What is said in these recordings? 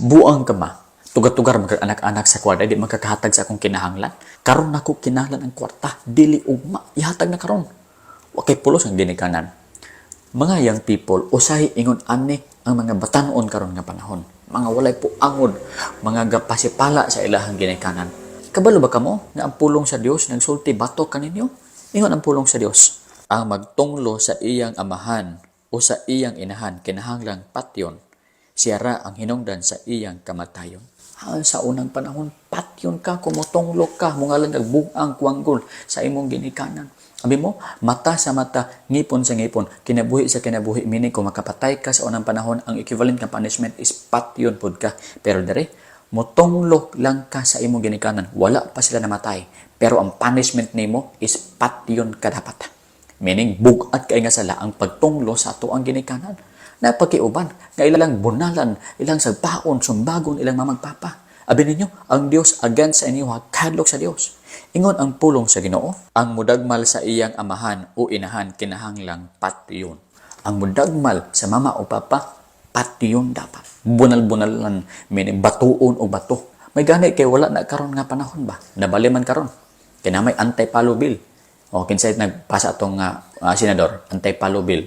Buang ka ma. Tugar-tugar mga anak-anak sa kwarta, di magkakahatag sa akong kinahanglan. Karon nako kinahanglan ang kwarta, dili ugma, ihatag na karon. Wa kay pulos ang dinikanan. Mga young people, usahay ingon ani ang mga batanon karon nga panahon. Mga walay puangod, mga gapasipala sa ilahang ginikanan. Kabalo ba kamo nga ang pulong sa Dios nagsulti batok kaninyo? Ingon ang pulong sa Dios, ang magtunglo sa iyang amahan o sa iyang inahan kinahanglang patyon, siya ra ang hinungdan sa iyang kamatayon. Sa unang panahon, patyon ka, kumutunglo ka, mga lang nagbuang kuwanggol sa imong ginikanan. Sabi mo, mata sa mata, ngipon sa ngipon, kinabuhi sa kinabuhi, meaning kung makapatay ka sa unang panahon, ang equivalent ng punishment is patyon pod ka. Pero dere, mutunglo lang ka sa imong ginikanan, wala pa sila namatay. Pero ang punishment nimo is patyon ka dapat. Meaning, bugat kay nga sala ang pagtunglo sa ato ang ginikanan. Napakiuban, nga ilang bunalan, ilang sagpaon, sumbagon, ilang mamagpapa. Abi ninyo, ang Dios against sa inyo, kadlok sa Dios. Ingon ang pulong sa Ginoo, ang mudagmal sa iyang amahan o inahan kinahanglang patyon. Ang mudagmal sa mama o papa, patyon dapat. Bunal-bunalan, meaning batuon o bato. May gani kay wala na karon nga panahon ba? Nabali man karon. Kinamay anti-palo bill. O kinsay nagpasa atong senador, anti-palo bill.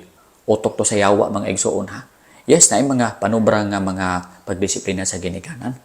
Utok to sa yawa mga igsuon ha. Yes, na mga panubra nga mga pagdisiplina sa ginikanan.